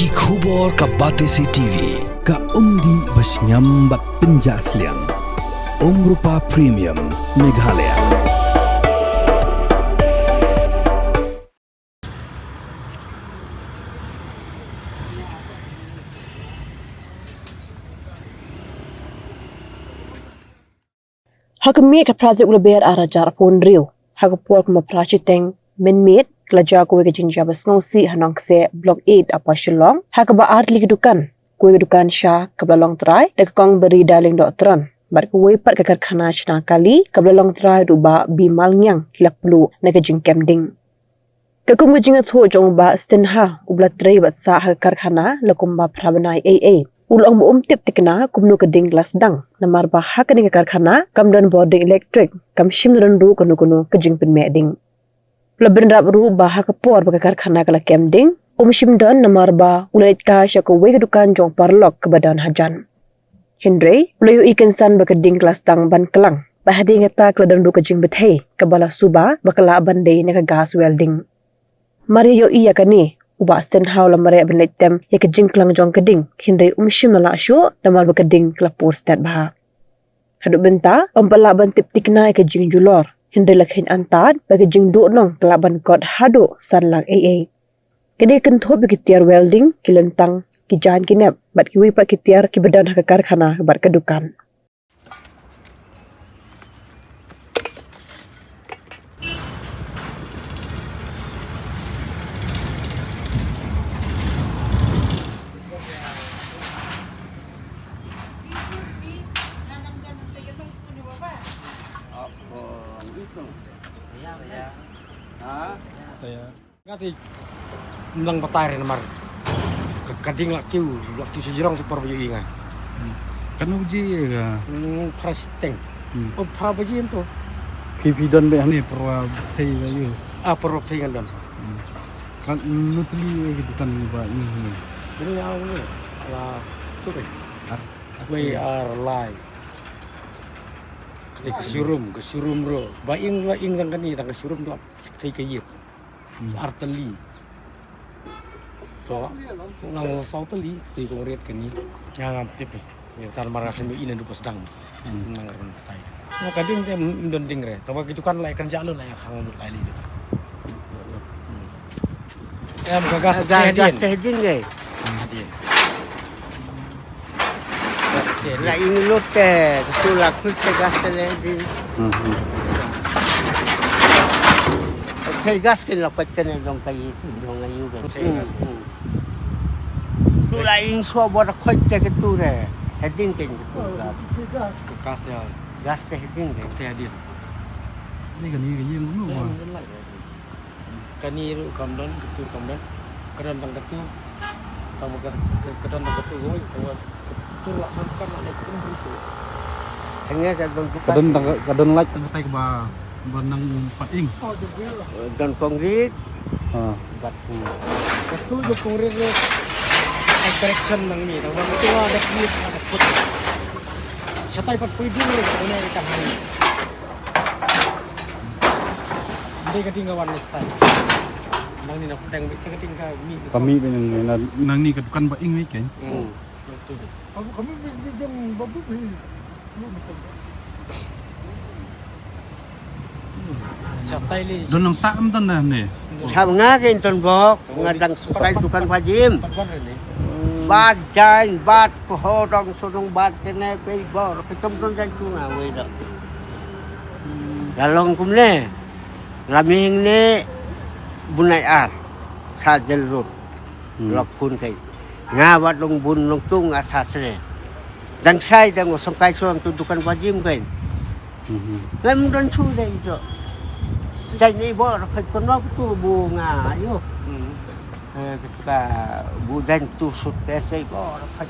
Ki khubor ka Batesi TV. Ka umdi basnyam bak penjaslian. Rupa Premium Meghalaya. Hakami ka project ulabir arajar pun riu. Hakapol kuma prachiteng minmit kelajar kuwe ke jinjabas ngongsi hanong kse blok 8 apa Shillong. Hakaba art li kedukan. Kuwe kedukan Syah kablalong try dekong beri daling dokteran. Bar kuwe pat kakar khana chna kali kablalong try duba bimal nyang kila pelu naga jingkem ding. Kakum gujinga tho jong ba stenha ubla tray bat sa hakar khana lakumba prabanai AA. Ulang bu tip tikna kumnu keding glas dang namar ba hakani karkhana kamdan boarding electric kam shimran ru kunu kejing pin meding labin rap ru ba hakapor ba karkhana kala kemding shimdan namar ba ulait ka syako we dukan jong parlok ke badan hajan Henry ulayu ikan san ba keding glas dang ban kelang ba hadi ngata kladan ru kejing bethei kabala suba bakala bandai na gas welding Mario iya kani uba sen haw la mare ben letem ya ke jingklang jong keding hindai shim la shu damal ba keding klapur stat ba hadu benta pala ban tip tikna ke jing julor hindai lakhin antad ba ke jing du nong klaban god hadu san lang AA kede kan thob ki tiar welding kilentang ki jan kinep bat ki wi pa ki tiar ki badan ha karkhana bar kedukan Ngati nang batare namar kading lakiu sejurang tu parbayu inga kan uji ya prasteng oh prabaji ento kipidan be hani perwa thai bayu parok thingan dan kan nutli gitu kan ba ini ini yang ni ala tu kan we are live ke surum ro baing nang kani nang surum tu thai kayit arteli so nang sau peli di kongret kini yang tip ya tar marah semi ina du pasdang nang ron tai no kading dia mendonding re to begitu kan lai kerja lu lai khang lai li ya gagas tehjin ge la ini lote sulak lote gas tehjin gas kan lapat kan dong kai dong ayu kan tu lain so buat khoi te ke tu re hedin kan gas ya gas te hedin ke tehjin ni kan ni yang nu kani ru kamdan ketu kamdan keran tang ketu kamu keran tang ketu goi tu lah kan nak pun itu hanya kan kadang like tai ke ba benang paing dan kongrit batu ketu jo kongret ni correction nang ni tahu betul ada klip ada put satai pat pui dulu ni kan hari dia ketinggalan style nang ni nak pedang ketinggal ni kami nang ni kan paing ni kan betul kami jam babu satai li don nang sam tan dah ni Sam ngakin ton bok ngadang supaya dukan fajim perban ni bad jain bad pohodong sudung bad kene pe bor ketom ton jan kunga we dak dalong kumne laming ne bunai ar sajel rut lok pun kai ngawat long bun long tung asasne dan sai dang song kai so tu dukan fajim kai lem don chu dai jo Cai ni bor kai kono tu bunga yo ketika budan tu sut sai bor kai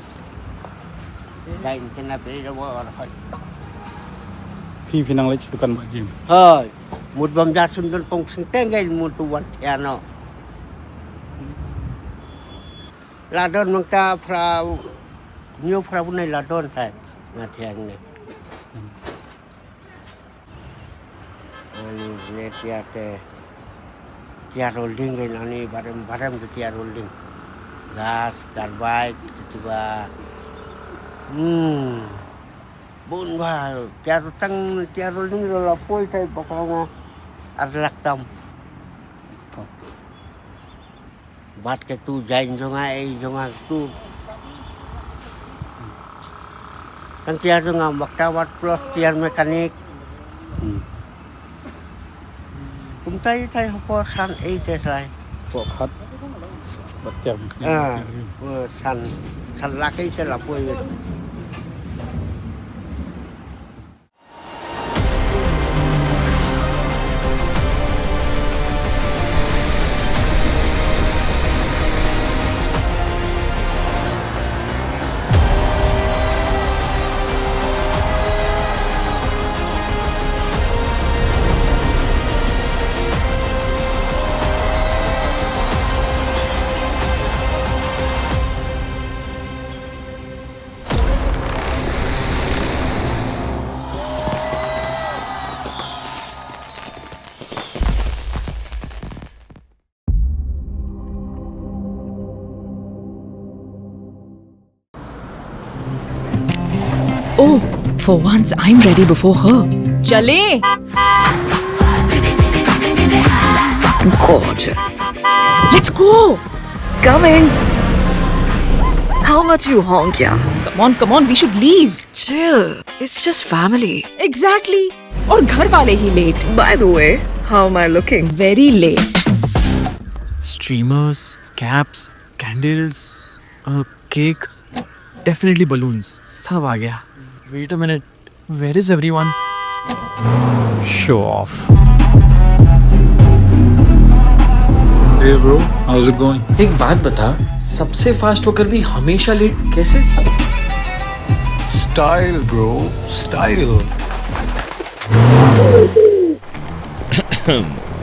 dan kena be bor kai พี่พี่นางเล็กดูกันบ่จิม hơi một bầm da xuân dân phong sinh tên ngay một tu vật thẻ nó là đơn mang ta fra nhiều fra bu này là đơn phải là thẻ này này tia rolling cái nó này barem barem tu tia rolling gas, carbide, gitu ba. Bun ba, tiaro ni lalapoy tayo baka nga arlaktam. Bat ke tu jain jonga tu. Kan tiar nga maktawat plus tiar mekanik. Kung tayo po san 8 tay. พวกคัดบัดแจม San laki ke la poy. Oh, for once I'm ready before her. Chale! Gorgeous. Let's go! Coming. How much you honk, yeah? Come on, we should leave. Chill. It's just family. Exactly. और घर वाले ही late. By the way, how am I looking? Very late. Streamers, caps, candles, a cake, definitely balloons. सब आ गया. Wait a minute. Where is everyone? Show off. Hey bro, how's it going? एक बात बता, सबसे फास्ट होकर भी हमेशा लेट कैसे? Style bro, style.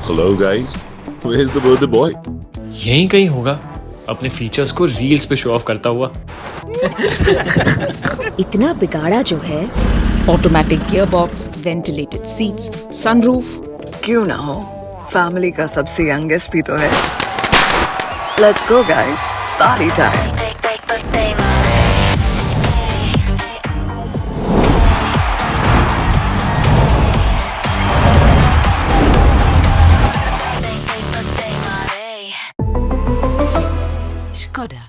Hello guys, where's the birthday boy? यहीं कहीं होगा. अपने फीचर्स को रील्स पे शो ऑफ करता हुआ. इतना बिगाड़ा जो है. Automatic gearbox, ventilated seats, sunroof. क्यों ना हो? Family का सबसे youngest भी तो है. Let's go guys. Party time. Skoda.